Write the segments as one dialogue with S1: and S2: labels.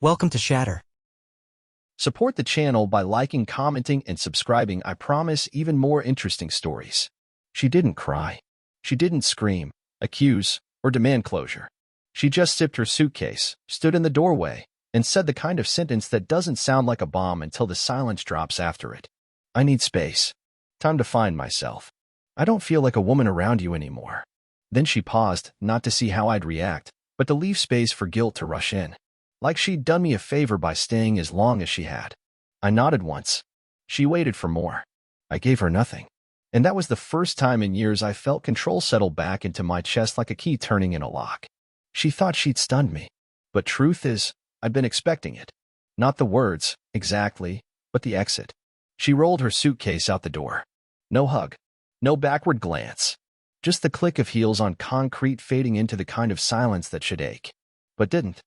S1: Welcome to Shatter.
S2: Support the channel by liking, commenting, and subscribing. I promise even more interesting stories. She didn't cry. She didn't scream, accuse, or demand closure. She just sipped her suitcase, stood in the doorway, and said the kind of sentence that doesn't sound like a bomb until the silence drops after it. I need space. Time to find myself. I don't feel like a woman around you anymore. Then she paused, not to see how I'd react, but to leave space for guilt to rush in. Like she'd done me a favor by staying as long as she had. I nodded once. She waited for more. I gave her nothing. And that was the first time in years I felt control settle back into my chest like a key turning in a lock. She thought she'd stunned me. But truth is, I'd been expecting it. Not the words, exactly, but the exit. She rolled her suitcase out the door. No hug. No backward glance. Just the click of heels on concrete fading into the kind of silence that should ache. But didn't.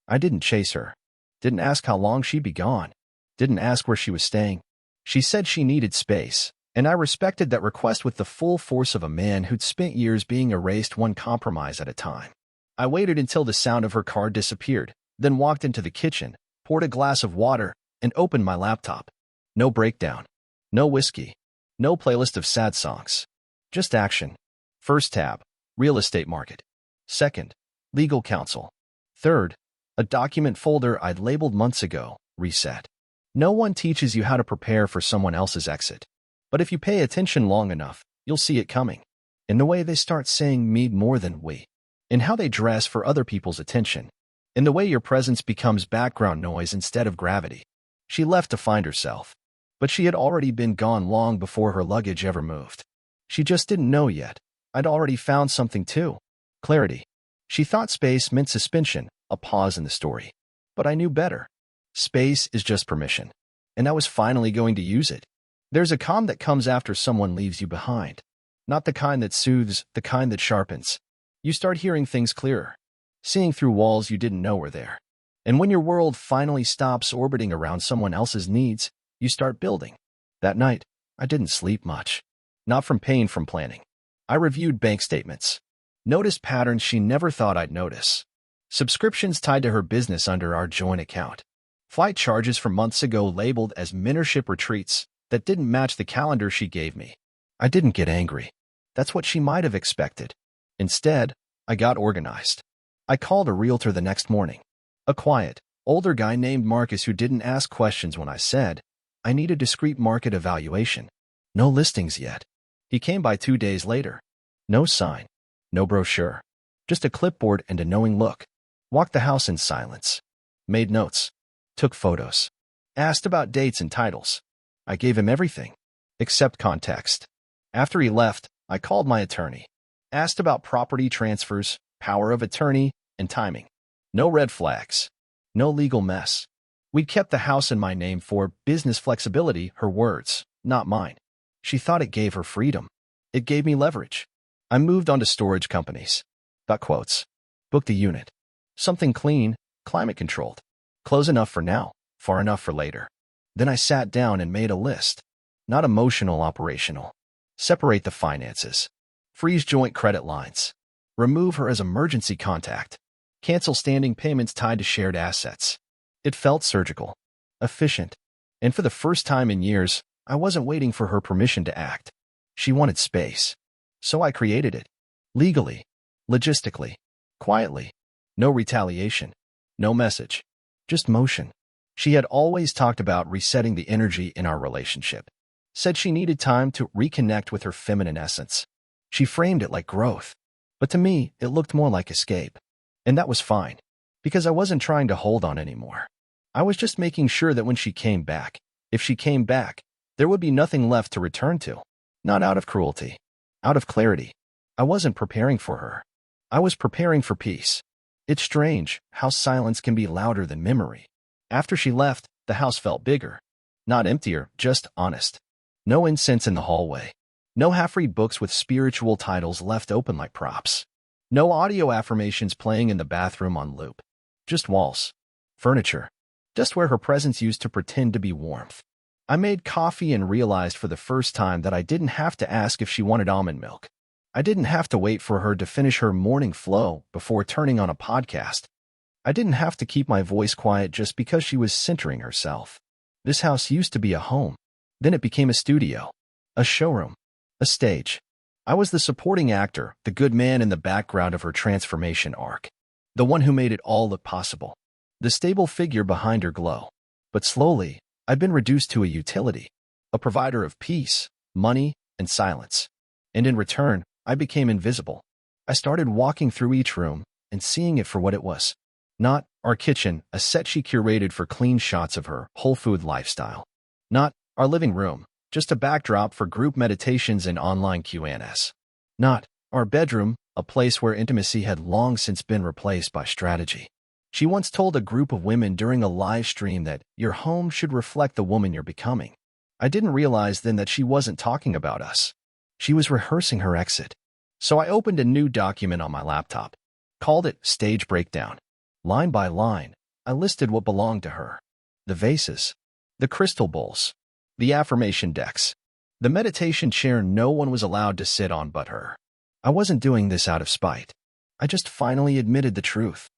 S2: I didn't chase her. Didn't ask how long she'd be gone. Didn't ask where she was staying. She said she needed space, and I respected that request with the full force of a man who'd spent years being erased one compromise at a time. I waited until the sound of her car disappeared, then walked into the kitchen, poured a glass of water, and opened my laptop. No breakdown. No whiskey. No playlist of sad songs. Just action. First tab, real estate market. Second, legal counsel. Third, a document folder I'd labeled months ago, reset. No one teaches you how to prepare for someone else's exit. But if you pay attention long enough, you'll see it coming. In the way they start saying me more than we. In how they dress for other people's attention. In the way your presence becomes background noise instead of gravity. She left to find herself. But she had already been gone long before her luggage ever moved. She just didn't know yet. I'd already found something too. Clarity. She thought space meant suspension. A pause in the story. But I knew better. Space is just permission. And I was finally going to use it. There's a calm that comes after someone leaves you behind. Not the kind that soothes, the kind that sharpens. You start hearing things clearer. Seeing through walls you didn't know were there. And when your world finally stops orbiting around someone else's needs, you start building. That night, I didn't sleep much. Not from pain, from planning. I reviewed bank statements. Noticed patterns she never thought I'd notice. Subscriptions tied to her business under our joint account. Flight charges from months ago labeled as mentorship retreats that didn't match the calendar she gave me. I didn't get angry. That's what she might have expected. Instead, I got organized. I called a realtor the next morning. A quiet, older guy named Marcus who didn't ask questions when I said, I need a discreet market evaluation. No listings yet. He came by 2 days later. No sign. No brochure. Just a clipboard and a knowing look. Walked the house in silence. Made notes. Took photos. Asked about dates and titles. I gave him everything. Except context. After he left, I called my attorney. Asked about property transfers, power of attorney, and timing. No red flags. No legal mess. We'd kept the house in my name for business flexibility, her words, not mine. She thought it gave her freedom. It gave me leverage. I moved on to storage companies. Got quotes. Booked a unit. Something clean, climate-controlled. Close enough for now, far enough for later. Then I sat down and made a list. Not emotional, operational. Separate the finances. Freeze joint credit lines. Remove her as emergency contact. Cancel standing payments tied to shared assets. It felt surgical. Efficient. And for the first time in years, I wasn't waiting for her permission to act. She wanted space. So I created it. Legally. Logistically. Quietly. No retaliation. No message. Just motion. She had always talked about resetting the energy in our relationship. Said she needed time to reconnect with her feminine essence. She framed it like growth. But to me, it looked more like escape. And that was fine. Because I wasn't trying to hold on anymore. I was just making sure that when she came back, if she came back, there would be nothing left to return to. Not out of cruelty. Out of clarity. I wasn't preparing for her. I was preparing for peace. It's strange how silence can be louder than memory. After she left, the house felt bigger. Not emptier, just honest. No incense in the hallway. No half-read books with spiritual titles left open like props. No audio affirmations playing in the bathroom on loop. Just walls. Furniture. Just where her presence used to pretend to be warmth. I made coffee and realized for the first time that I didn't have to ask if she wanted almond milk. I didn't have to wait for her to finish her morning flow before turning on a podcast. I didn't have to keep my voice quiet just because she was centering herself. This house used to be a home. Then it became a studio, a showroom, a stage. I was the supporting actor, the good man in the background of her transformation arc, the one who made it all look possible, the stable figure behind her glow. But slowly, I've been reduced to a utility, a provider of peace, money, and silence. And in return, I became invisible. I started walking through each room and seeing it for what it was. Not our kitchen, a set she curated for clean shots of her whole food lifestyle. Not our living room, just a backdrop for group meditations and online Q&As. Not our bedroom, a place where intimacy had long since been replaced by strategy. She once told a group of women during a live stream that your home should reflect the woman you're becoming. I didn't realize then that she wasn't talking about us. She was rehearsing her exit. So I opened a new document on my laptop, called it Stage Breakdown. Line by line, I listed what belonged to her. The vases, the crystal bowls, the affirmation decks, the meditation chair no one was allowed to sit on but her. I wasn't doing this out of spite. I just finally admitted the truth.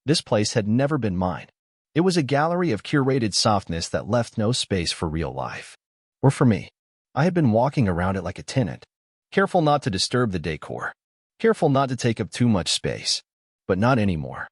S2: This place had never been mine. It was a gallery of curated softness that left no space for real life. Or for me. I had been walking around it like a tenant, careful not to disturb the decor, careful not to take up too much space. But not anymore.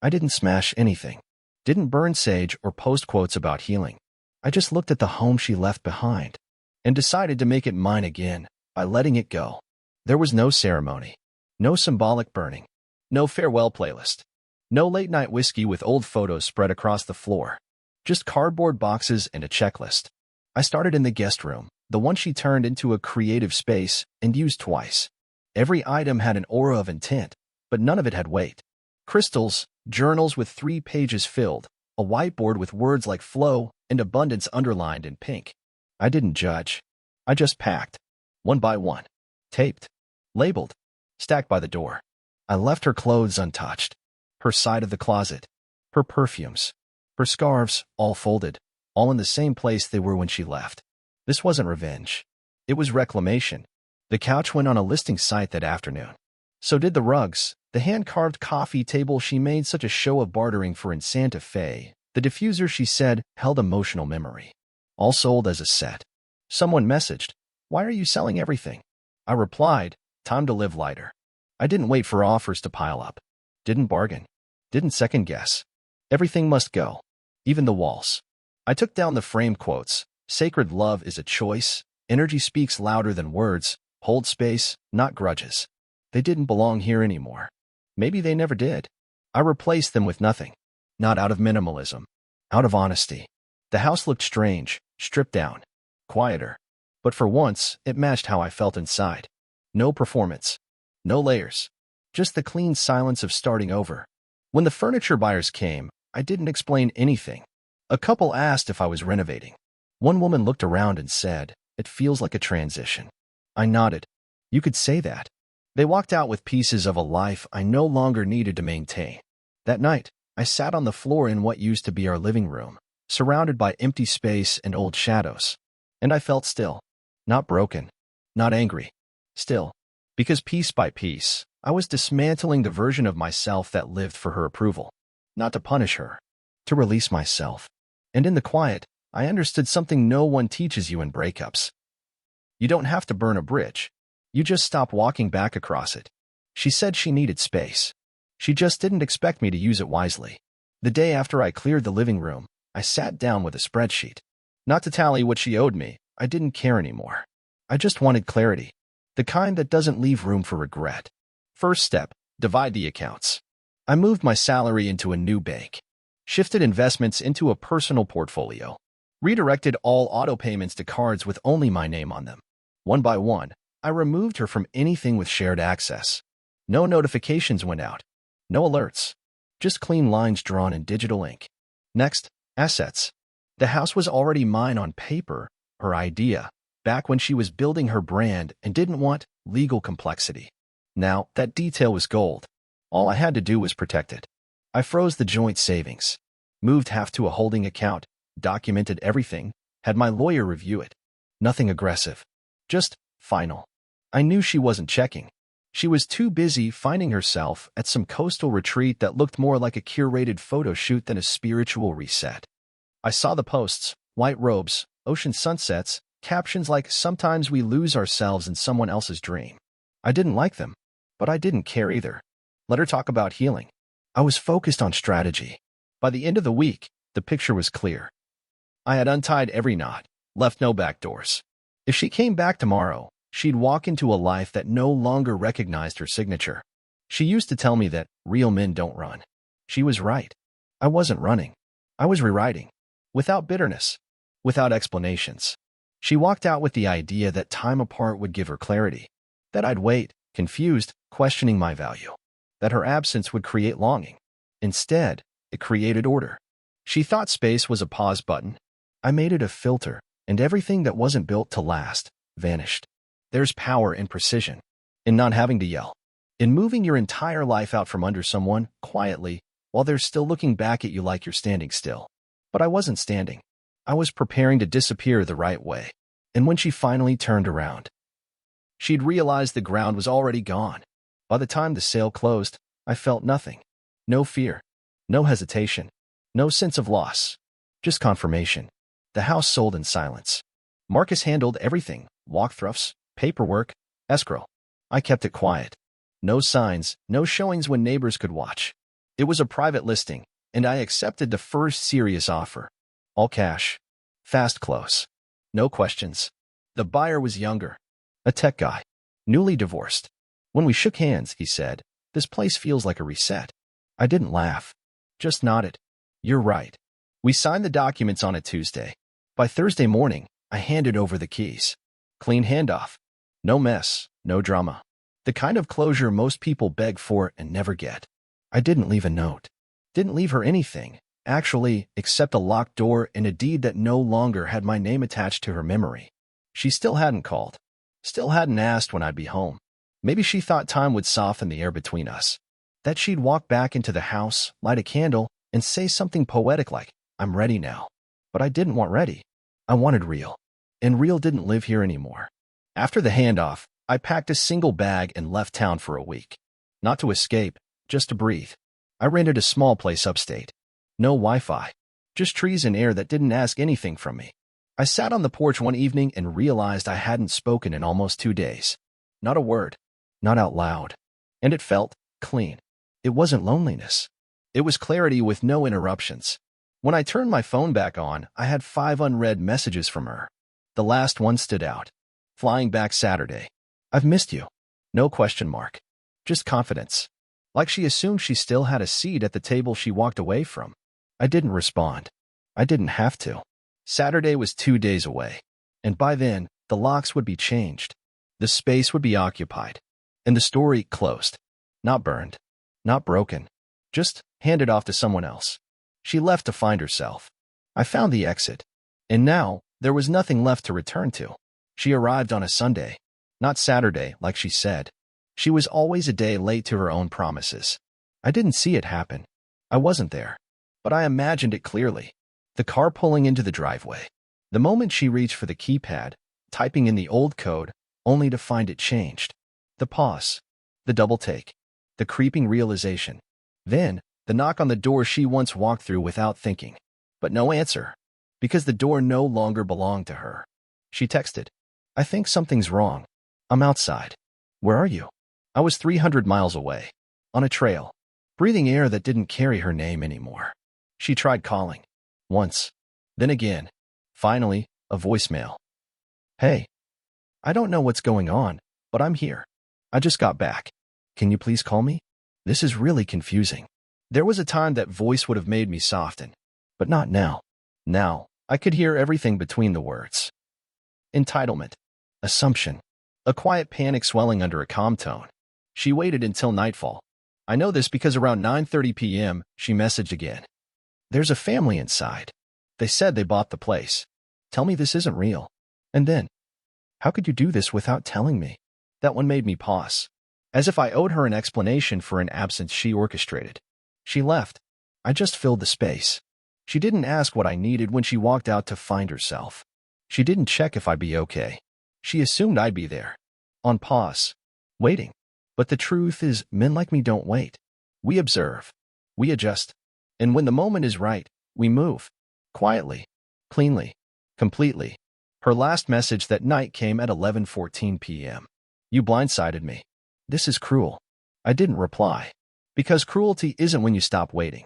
S2: I didn't smash anything, didn't burn sage or post quotes about healing. I just looked at the home she left behind and decided to make it mine again by letting it go. There was no ceremony, no symbolic burning, no farewell playlist, no late-night whiskey with old photos spread across the floor, just cardboard boxes and a checklist. I started in the guest room, the one she turned into a creative space and used twice. Every item had an aura of intent, but none of it had weight. Crystals, journals with 3 pages filled, a whiteboard with words like flow and abundance underlined in pink. I didn't judge. I just packed, one by one, taped, labeled, stacked by the door. I left her clothes untouched, her side of the closet, her perfumes, her scarves, all folded, all in the same place they were when she left. This wasn't revenge. It was reclamation. The couch went on a listing site that afternoon. So did the rugs, the hand-carved coffee table she made such a show of bartering for in Santa Fe, the diffuser she said held emotional memory. All sold as a set. Someone messaged, "Why are you selling everything?" I replied, "Time to live lighter." I didn't wait for offers to pile up. Didn't bargain. Didn't second guess. Everything must go. Even the walls. I took down the frame quotes. Sacred love is a choice. Energy speaks louder than words. Hold space, not grudges. They didn't belong here anymore. Maybe they never did. I replaced them with nothing. Not out of minimalism. Out of honesty. The house looked strange, stripped down, quieter. But for once, it matched how I felt inside. No performance. No layers. Just the clean silence of starting over. When the furniture buyers came, I didn't explain anything. A couple asked if I was renovating. One woman looked around and said, "It feels like a transition." I nodded. You could say that. They walked out with pieces of a life I no longer needed to maintain. That night, I sat on the floor in what used to be our living room, surrounded by empty space and old shadows. And I felt still. Not broken. Not angry. Still. Because piece by piece, I was dismantling the version of myself that lived for her approval. Not to punish her. To release myself. And in the quiet, I understood something no one teaches you in breakups. You don't have to burn a bridge. You just stop walking back across it. She said she needed space. She just didn't expect me to use it wisely. The day after I cleared the living room, I sat down with a spreadsheet. Not to tally what she owed me, I didn't care anymore. I just wanted clarity. The kind that doesn't leave room for regret. First step, divide the accounts. I moved my salary into a new bank. Shifted investments into a personal portfolio. Redirected all auto payments to cards with only my name on them. One by one, I removed her from anything with shared access. No notifications went out. No alerts. Just clean lines drawn in digital ink. Next, assets. The house was already mine on paper, her idea, back when she was building her brand and didn't want legal complexity. Now, that detail was gold. All I had to do was protect it. I froze the joint savings. Moved half to a holding account. Documented everything. Had my lawyer review it. Nothing aggressive. Just final. I knew she wasn't checking. She was too busy finding herself at some coastal retreat that looked more like a curated photo shoot than a spiritual reset. I saw the posts, white robes, ocean sunsets, captions like, "Sometimes we lose ourselves in someone else's dream." I didn't like them, but I didn't care either. Let her talk about healing. I was focused on strategy. By the end of the week, the picture was clear. I had untied every knot, left no back doors. If she came back tomorrow, she'd walk into a life that no longer recognized her signature. She used to tell me that real men don't run. She was right. I wasn't running. I was rewriting. Without bitterness. Without explanations. She walked out with the idea that time apart would give her clarity. That I'd wait, confused, questioning my value. That her absence would create longing. Instead, it created order. She thought space was a pause button. I made it a filter, and everything that wasn't built to last vanished. There's power in precision, in not having to yell, in moving your entire life out from under someone quietly while they're still looking back at you like you're standing still. But I wasn't standing. I was preparing to disappear the right way. And when she finally turned around, she'd realized the ground was already gone. By the time the sale closed, I felt nothing. No fear, no hesitation, no sense of loss, just confirmation. The house sold in silence. Marcus handled everything, walkthroughs, paperwork, escrow. I kept it quiet. No signs, no showings when neighbors could watch. It was a private listing, and I accepted the first serious offer. All cash. Fast close. No questions. The buyer was younger. A tech guy. Newly divorced. When we shook hands, he said, "This place feels like a reset." I didn't laugh. Just nodded. "You're right." We signed the documents on a Tuesday. By Thursday morning, I handed over the keys. Clean handoff. No mess, no drama. The kind of closure most people beg for and never get. I didn't leave a note. Didn't leave her anything, actually, except a locked door and a deed that no longer had my name attached to her memory. She still hadn't called. Still hadn't asked when I'd be home. Maybe she thought time would soften the air between us. That she'd walk back into the house, light a candle, and say something poetic like, "I'm ready now." But I didn't want ready. I wanted real. And real didn't live here anymore. After the handoff, I packed a single bag and left town for a week. Not to escape, just to breathe. I rented a small place upstate. No Wi-Fi. Just trees and air that didn't ask anything from me. I sat on the porch one evening and realized I hadn't spoken in almost 2 days. Not a word. Not out loud. And it felt clean. It wasn't loneliness. It was clarity with no interruptions. When I turned my phone back on, I had 5 unread messages from her. The last one stood out. "Flying back Saturday. I've missed you." No question mark. Just confidence. Like she assumed she still had a seat at the table she walked away from. I didn't respond. I didn't have to. Saturday was 2 days away. And by then, the locks would be changed. The space would be occupied. And the story closed. Not burned. Not broken. Just handed off to someone else. She left to find herself. I found the exit. And now, there was nothing left to return to. She arrived on a Sunday. Not Saturday, like she said. She was always a day late to her own promises. I didn't see it happen. I wasn't there. But I imagined it clearly. The car pulling into the driveway. The moment she reached for the keypad, typing in the old code, only to find it changed. The pause. The double take. The creeping realization. Then, the knock on the door she once walked through without thinking. But no answer. Because the door no longer belonged to her. She texted, "I think something's wrong. I'm outside. Where are you?" I was 300 miles away. On a trail. Breathing air that didn't carry her name anymore. She tried calling. Once. Then again. Finally, a voicemail. "Hey. I don't know what's going on, but I'm here. I just got back. Can you please call me? This is really confusing." There was a time that voice would have made me soften. But not now. Now, I could hear everything between the words. Entitlement. Assumption. A quiet panic swelling under a calm tone. She waited until nightfall. I know this because around 9:30 p.m., she messaged again. "There's a family inside. They said they bought the place. Tell me this isn't real." And then, "How could you do this without telling me?" That one made me pause. As if I owed her an explanation for an absence she orchestrated. She left. I just filled the space. She didn't ask what I needed when she walked out to find herself. She didn't check if I'd be okay. She assumed I'd be there. On pause. Waiting. But the truth is, men like me don't wait. We observe. We adjust. And when the moment is right, we move. Quietly. Cleanly. Completely. Her last message that night came at 11:14 p.m. You blindsided me. This is cruel. I didn't reply. Because cruelty isn't when you stop waiting.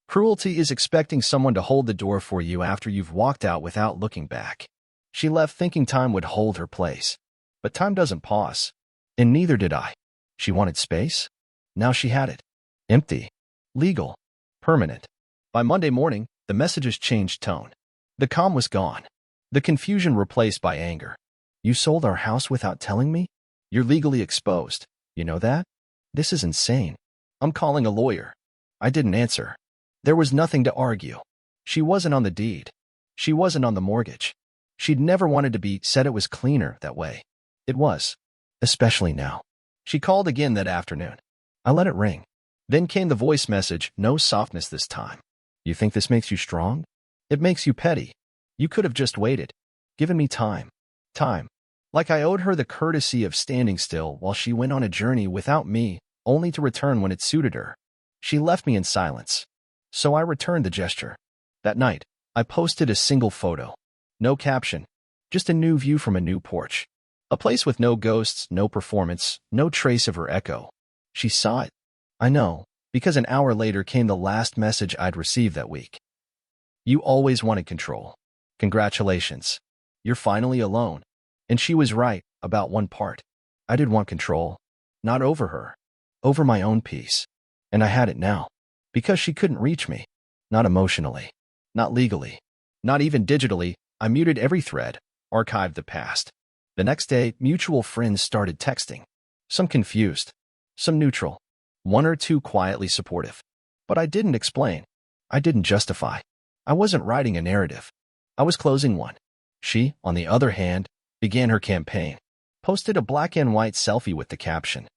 S2: Cruelty is expecting someone to hold the door for you after you've walked out without looking back. She left thinking time would hold her place. But time doesn't pause. And neither did I. She wanted space. Now she had it. Empty. Legal. Permanent. By Monday morning, the messages changed tone. The calm was gone. The confusion replaced by anger. You sold our house without telling me? You're legally exposed. You know that? This is insane. I'm calling a lawyer. I didn't answer. There was nothing to argue. She wasn't on the deed. She wasn't on the mortgage. She'd never wanted to be, said it was cleaner that way. It was. Especially now. She called again that afternoon. I let it ring. Then came the voice message, no softness this time. You think this makes you strong? It makes you petty. You could have just waited. Given me time. Time. Like I owed her the courtesy of standing still while she went on a journey without me, only to return when it suited her. She left me in silence. So I returned the gesture. That night, I posted a single photo. No caption. Just a new view from a new porch. A place with no ghosts, no performance, no trace of her echo. She saw it. I know, because an hour later came the last message I'd received that week. You always wanted control. Congratulations. You're finally alone. And she was right about one part. I did want control. Not over her. Over my own peace. And I had it now. Because she couldn't reach me. Not emotionally. Not legally. Not even digitally. I muted every thread. Archived the past. The next day, mutual friends started texting. Some confused. Some neutral. One or two quietly supportive. But I didn't explain. I didn't justify. I wasn't writing a narrative. I was closing one. She, on the other hand, began her campaign. Posted a black and white selfie with the caption.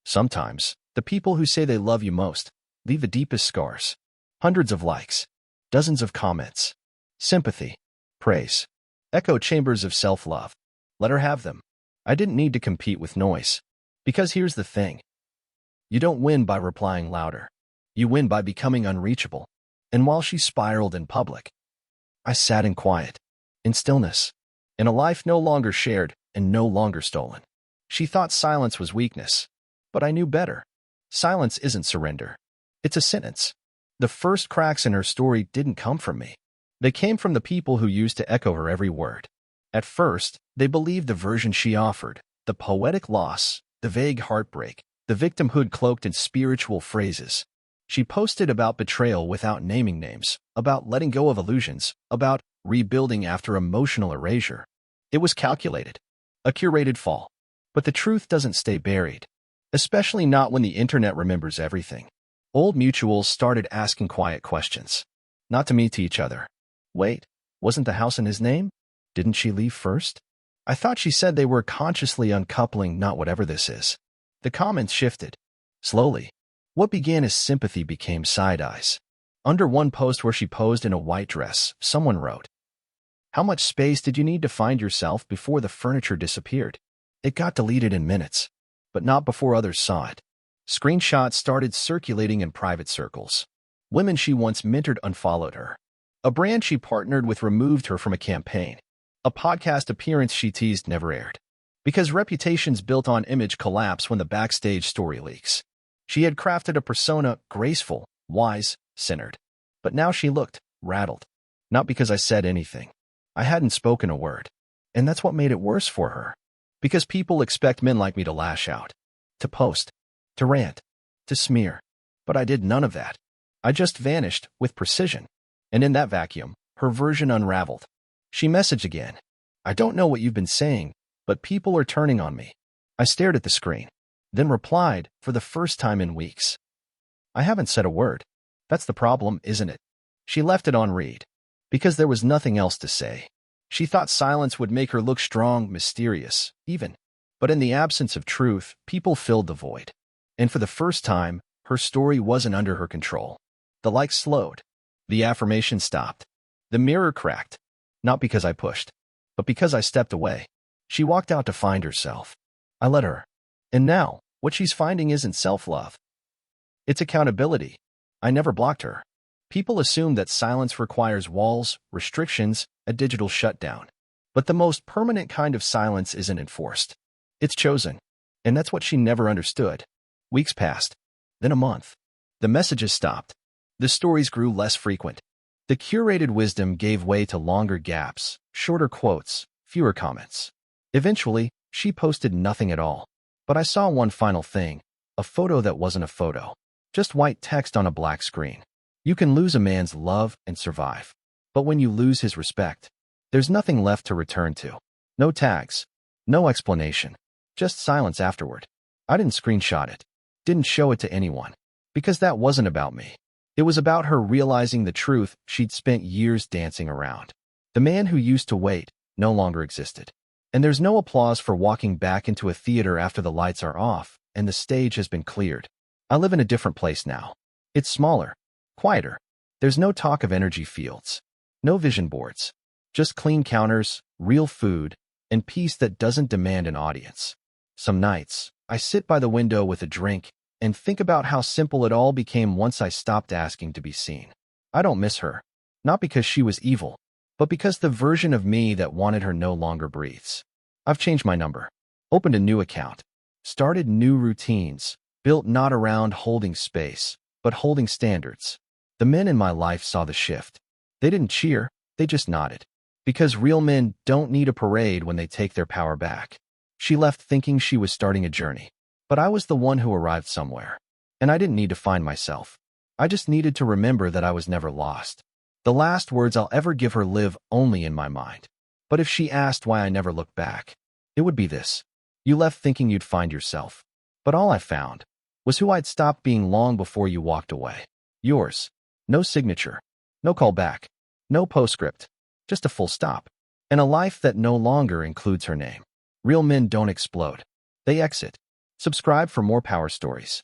S2: Sometimes, the people who say they love you most leave the deepest scars. Hundreds of likes. Dozens of comments. Sympathy. Praise. Echo chambers of self-love. Let her have them. I didn't need to compete with noise. Because here's the thing. You don't win by replying louder. You win by becoming unreachable. And while she spiraled in public, I sat in quiet, in stillness, in a life no longer shared and no longer stolen. She thought silence was weakness, but I knew better. Silence isn't surrender. It's a sentence. The first cracks in her story didn't come from me. They came from the people who used to echo her every word. At first, they believed the version she offered, the poetic loss, the vague heartbreak, the victimhood cloaked in spiritual phrases. She posted about betrayal without naming names, about letting go of illusions, about rebuilding after emotional erasure. It was calculated. A curated fall. But the truth doesn't stay buried. Especially not when the internet remembers everything. Old mutuals started asking quiet questions. Not to me, to each other. Wait, wasn't the house in his name? Didn't she leave first? I thought she said they were consciously uncoupling, not whatever this is. The comments shifted. Slowly. What began as sympathy became side eyes. Under one post where she posed in a white dress, someone wrote, "How much space did you need to find yourself before the furniture disappeared?" It got deleted in minutes, but not before others saw it. Screenshots started circulating in private circles. Women she once mentored unfollowed her. A brand she partnered with removed her from a campaign. A podcast appearance she teased never aired. Because reputations built on image collapse when the backstage story leaks. She had crafted a persona graceful, wise, centered. But now she looked rattled. Not because I said anything. I hadn't spoken a word. And that's what made it worse for her. Because people expect men like me to lash out. To post. To rant. To smear. But I did none of that. I just vanished with precision. And in that vacuum, her version unraveled. She messaged again. I don't know what you've been saying, but people are turning on me. I stared at the screen. Then replied for the first time in weeks. I haven't said a word. That's the problem, isn't it? She left it on read. Because there was nothing else to say. She thought silence would make her look strong, mysterious, even. But in the absence of truth, people filled the void. And for the first time, her story wasn't under her control. The likes slowed. The affirmation stopped. The mirror cracked. Not because I pushed, but because I stepped away. She walked out to find herself. I let her. And now, What she's finding isn't self-love. It's accountability. I never blocked her. People assume that silence requires walls, restrictions, a digital shutdown. But the most permanent kind of silence isn't enforced. It's chosen. And that's what she never understood. Weeks passed. Then a month. The messages stopped. The stories grew less frequent. The curated wisdom gave way to longer gaps, shorter quotes, fewer comments. Eventually, she posted nothing at all. But I saw one final thing, a photo that wasn't a photo. Just white text on a black screen. You can lose a man's love and survive. But when you lose his respect, there's nothing left to return to. No tags. No explanation. Just silence afterward. I didn't screenshot it. Didn't show it to anyone. Because that wasn't about me. It was about her realizing the truth she'd spent years dancing around. The man who used to wait no longer existed. And there's no applause for walking back into a theater after the lights are off and the stage has been cleared. I live in a different place now. It's smaller, quieter. There's no talk of energy fields. No vision boards. Just clean counters, real food, and peace that doesn't demand an audience. Some nights, I sit by the window with a drink and think about how simple it all became once I stopped asking to be seen. I don't miss her. Not because she was evil, but because the version of me that wanted her no longer breathes. I've changed my number, opened a new account, started new routines, built not around holding space, but holding standards. The men in my life saw the shift. They didn't cheer, they just nodded. Because real men don't need a parade when they take their power back. She left thinking she was starting a journey. But I was the one who arrived somewhere. And I didn't need to find myself. I just needed to remember that I was never lost. The last words I'll ever give her live only in my mind. But if she asked why I never looked back, it would be this. You left thinking you'd find yourself. But all I found was who I'd stopped being long before you walked away. Yours. No signature. No call back. No postscript. Just a full stop. And a life that no longer includes her name. Real men don't explode. They exit. Subscribe for more power stories.